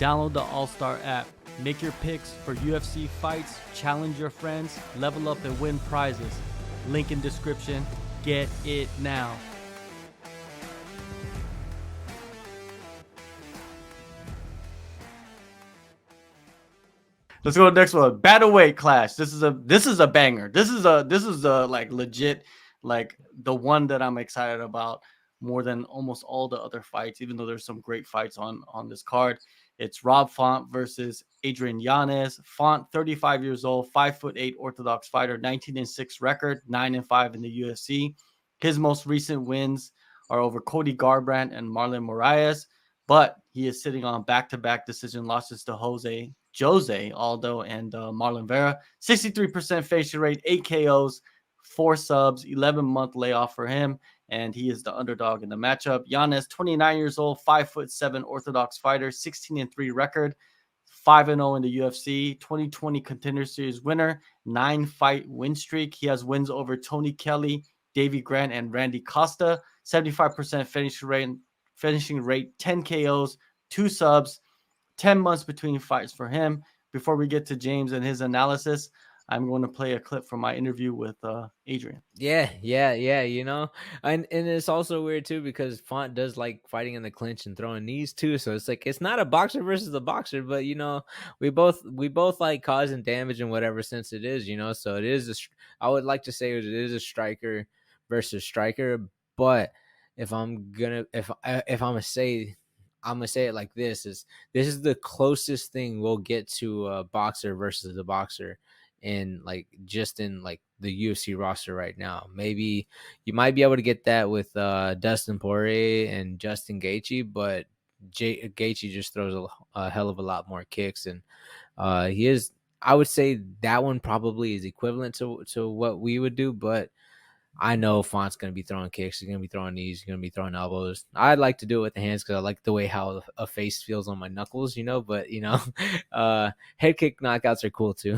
Download the AllStar app. Make your picks for UFC fights, challenge your friends, level up and win prizes. Link in description. Get it now. Let's go to the next one. Battleweight clash. This is a banger. This is a like legit, like the one that I'm excited about more than almost all the other fights, even though there's some great fights on this card. It's Rob Font versus Adrian Yanez. Font, 35 years old, 5'8" Orthodox fighter, 19-6 record, 9-5 in the UFC. His most recent wins are over Cody Garbrandt and Marlon Moraes, but he is sitting on back-to-back decision losses to Jose Aldo and Marlon Vera. 63% facial rate, 8 KOs, 4 subs, 11-month layoff for him, and he is the underdog in the matchup. Yanez, 29 years old, 5'7" Orthodox fighter, 16-3 record, 5-0 in the UFC, 2020 Contender Series winner, 9-fight win streak. He has wins over Tony Kelly, Davey Grant, and Randy Costa. 75% finishing rate, 10 KOs, 2 subs, 10 months between fights for him. Before we get to James and his analysis, I'm going to play a clip from my interview with Adrian. Yeah. You know, and it's also weird too because Font does like fighting in the clinch and throwing knees too. So it's like it's not a boxer versus a boxer, but you know, we both like causing damage in whatever sense it is. You know, so it is. I would like to say it is a striker versus striker, but if I'm gonna say. I'm gonna say it like this is the closest thing we'll get to a boxer versus a boxer in like the UFC roster right now. Maybe you might be able to get that with Dustin Poirier and Justin Gaethje, but Gaethje just throws a hell of a lot more kicks, and he is. I would say that one probably is equivalent to what we would do, but I know Font's going to be throwing kicks. He's going to be throwing knees. He's going to be throwing elbows. I'd like to do it with the hands because I like the way how a face feels on my knuckles, you know. But, you know, head kick knockouts are cool too.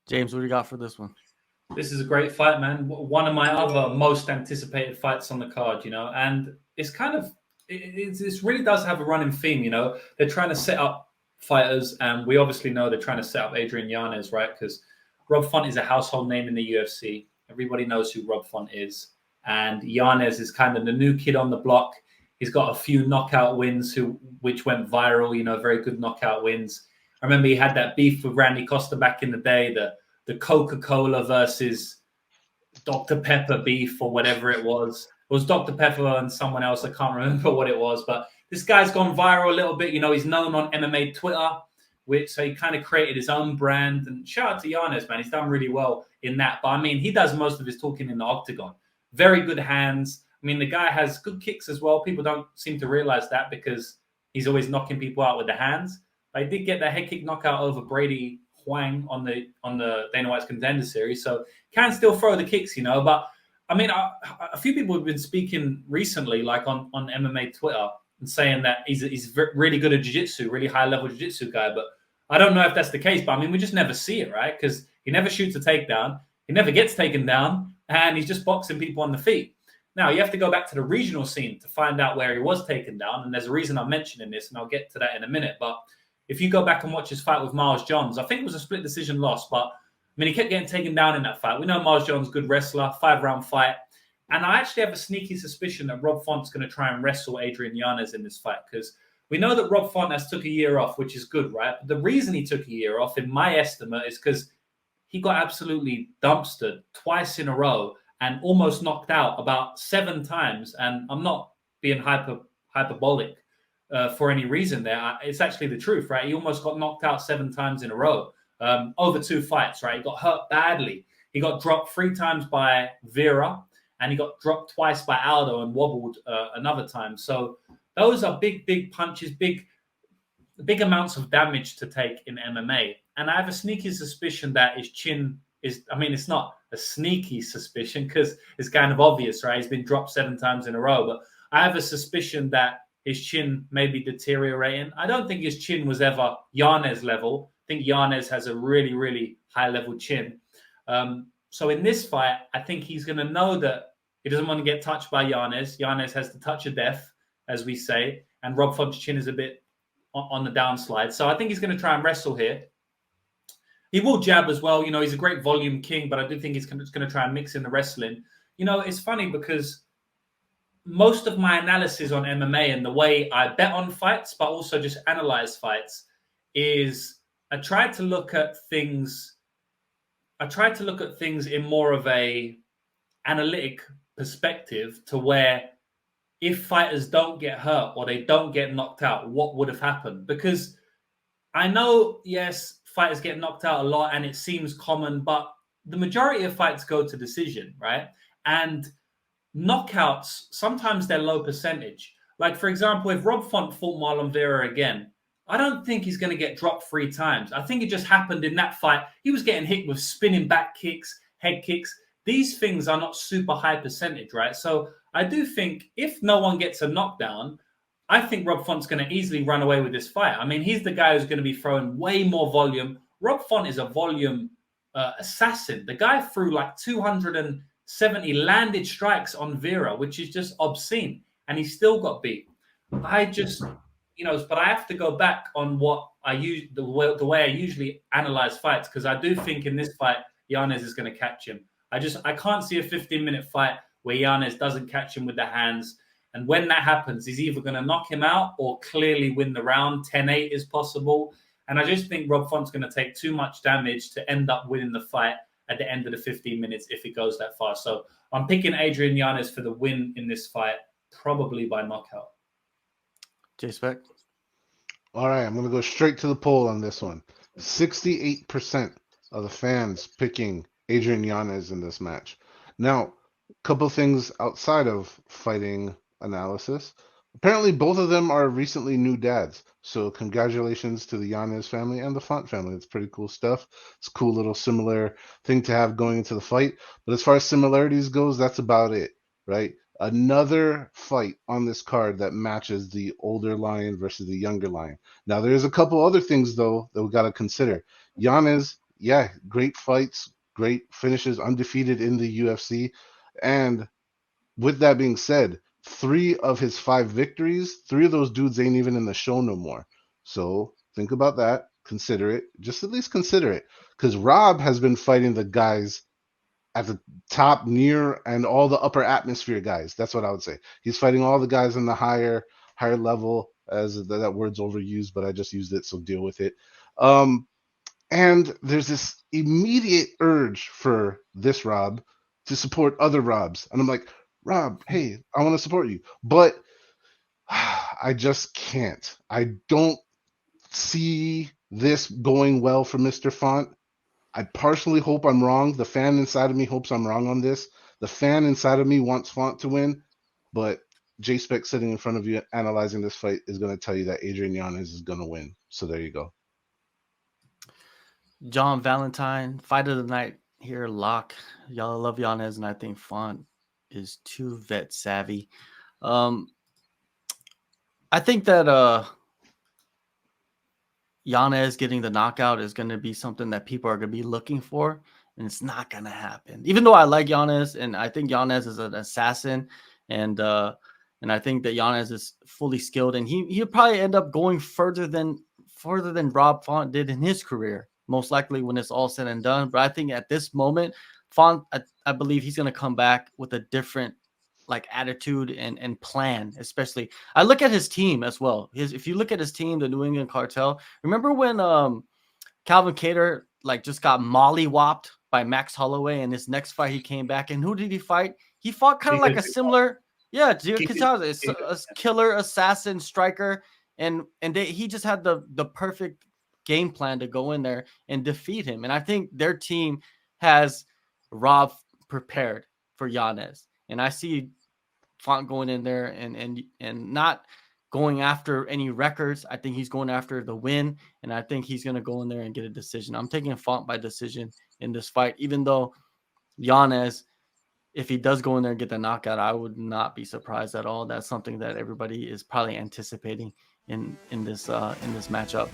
James, what do you got for this one? This is a great fight, man. One of my other most anticipated fights on the card, you know. And it's kind of, this really does have a running theme, you know. They're trying to set up fighters, and we obviously know they're trying to set up Adrian Yanez, right? Because Rob Font is a household name in the UFC. Everybody knows who Rob Font is. And Yanez is kind of the new kid on the block. He's got a few knockout wins which went viral, you know, very good knockout wins. I remember he had that beef with Randy Costa back in the day, the Coca-Cola versus Dr. Pepper beef or whatever it was. It was Dr. Pepper and someone else. I can't remember what it was. But this guy's gone viral a little bit. You know, he's known on MMA Twitter. So he kind of created his own brand. And shout out to Yanez, man. He's done really well in that. But, I mean, he does most of his talking in the octagon. Very good hands. I mean, the guy has good kicks as well. People don't seem to realize that because he's always knocking people out with the hands. But he did get that head kick knockout over Brady Huang on the Dana White's Contender Series. So can still throw the kicks, you know. But, I mean, a few people have been speaking recently, like on MMA Twitter, and saying that he's really good at jiu-jitsu, really high-level jiu-jitsu guy. But I don't know if that's the case. But, I mean, we just never see it, right? Because he never shoots a takedown. He never gets taken down. And he's just boxing people on the feet. Now, you have to go back to the regional scene to find out where he was taken down. And there's a reason I'm mentioning this, and I'll get to that in a minute. But if you go back and watch his fight with Miles Johns, I think it was a split decision loss. But, I mean, he kept getting taken down in that fight. We know Miles Johns, good wrestler, 5-round fight. And I actually have a sneaky suspicion that Rob Font's going to try and wrestle Adrian Yanez in this fight because we know that Rob Font has took a year off, which is good, right? But the reason he took a year off, in my estimate, is because he got absolutely dumpstered twice in a row and almost knocked out about 7 times. And I'm not being hyperbolic for any reason there. It's actually the truth, right? He almost got knocked out 7 times in a row over 2 fights, right? He got hurt badly. He got dropped 3 times by Vera, and he got dropped twice by Aldo and wobbled another time. So those are big punches, big amounts of damage to take in MMA. And I have a sneaky suspicion that his chin is, I mean, it's not a sneaky suspicion because it's kind of obvious, right? He's been dropped 7 times in a row. But I have a suspicion that his chin may be deteriorating. I don't think his chin was ever Yanez level. I think Yanez has a really, really high-level chin. So in this fight, I think he's going to know that he doesn't want to get touched by Yanez. Yanez has the touch of death, as we say. And Rob Font's chin is a bit on the downslide. So I think he's going to try and wrestle here. He will jab as well. He's a great volume king, but I do think he's going to try and mix in the wrestling. It's funny because most of my analysis on MMA and the way I bet on fights, but also just analyze fights, is I try to look at things in more of a analytic perspective, to where if fighters don't get hurt or they don't get knocked out, what would have happened? Because I know, yes, fighters get knocked out a lot and it seems common, but the majority of fights go to decision, right? And knockouts, sometimes they're low percentage. Like, for example, if Rob Font fought Marlon Vera again, I don't think he's going to get dropped 3 times. I think it just happened in that fight. He was getting hit with spinning back kicks, head kicks. These things are not super high percentage, right? So I do think if no one gets a knockdown, I think Rob Font's going to easily run away with this fight. I mean, he's the guy who's going to be throwing way more volume. Rob Font is a volume assassin. The guy threw like 270 landed strikes on Vera, which is just obscene. And he still got beat. But I have to go back on what I use, the way I usually analyze fights, because I do think in this fight, Yanez is going to catch him. I can't see a 15-minute fight where Yanez doesn't catch him with the hands. And when that happens, he's either going to knock him out or clearly win the round. 10-8 is possible. And I just think Rob Font's going to take too much damage to end up winning the fight at the end of the 15 minutes if it goes that far. So I'm picking Adrian Yanez for the win in this fight, probably by knockout. J-Spec? All right, I'm going to go straight to the poll on this one. 68% of the fans picking Adrian Yanez in this match. Now, a couple things outside of fighting analysis. Apparently, both of them are recently new dads. So congratulations to the Yanez family and the Font family. It's pretty cool stuff. It's a cool little similar thing to have going into the fight. But as far as similarities goes, that's about it, right? Another fight on this card that matches the older lion versus the younger lion. Now, there's a couple other things, though, that we got to consider. Yanez, yeah, great fights, great finishes, undefeated in the UFC. And with that being said, 3 of his 5 victories, 3 of those dudes ain't even in the show no more. So think about that. Consider it. Just at least consider it. Because Rob has been fighting the guys at the top, near, and all the upper atmosphere guys. That's what I would say. He's fighting all the guys in the higher level, as that word's overused, but I just used it, so deal with it. And there's this immediate urge for this Rob to support other Robs. And I'm like, Rob, hey, I want to support you. But I just can't. I don't see this going well for Mr. Font. I partially hope I'm wrong. The fan inside of me hopes I'm wrong on this. The fan inside of me wants Font to win. But J-Spec sitting in front of you analyzing this fight is going to tell you that Adrian Yanez is going to win. So there you go. John Valentine, fight of the night here, lock. Y'all love Yanez, and I think Font is too vet savvy. I think that Yanez getting the knockout is going to be something that people are going to be looking for, and it's not going to happen. Even though I like Yanez, and I think Yanez is an assassin, and I think that Yanez is fully skilled, and he'll probably end up going further than Rob Font did in his career, most likely when it's all said and done. But I think at this moment, Font, I believe he's going to come back with a different attitude and plan. Especially, I look at his team as well. If you look at his team, the New England Cartel. Remember when Calvin Kattar just got mollywopped by Max Holloway, and his next fight he came back, and who did he fight? He fought kind of like a similar, a killer assassin striker, and he just had the perfect game plan to go in there and defeat him. And I think their team has Rob prepared for Yanez, and I see Font going in there and not going after any records. I think he's going after the win, and I think he's going to go in there and get a decision. I'm taking Font by decision in this fight, even though Yanez, if he does go in there and get the knockout, I would not be surprised at all. That's something that everybody is probably anticipating in this matchup.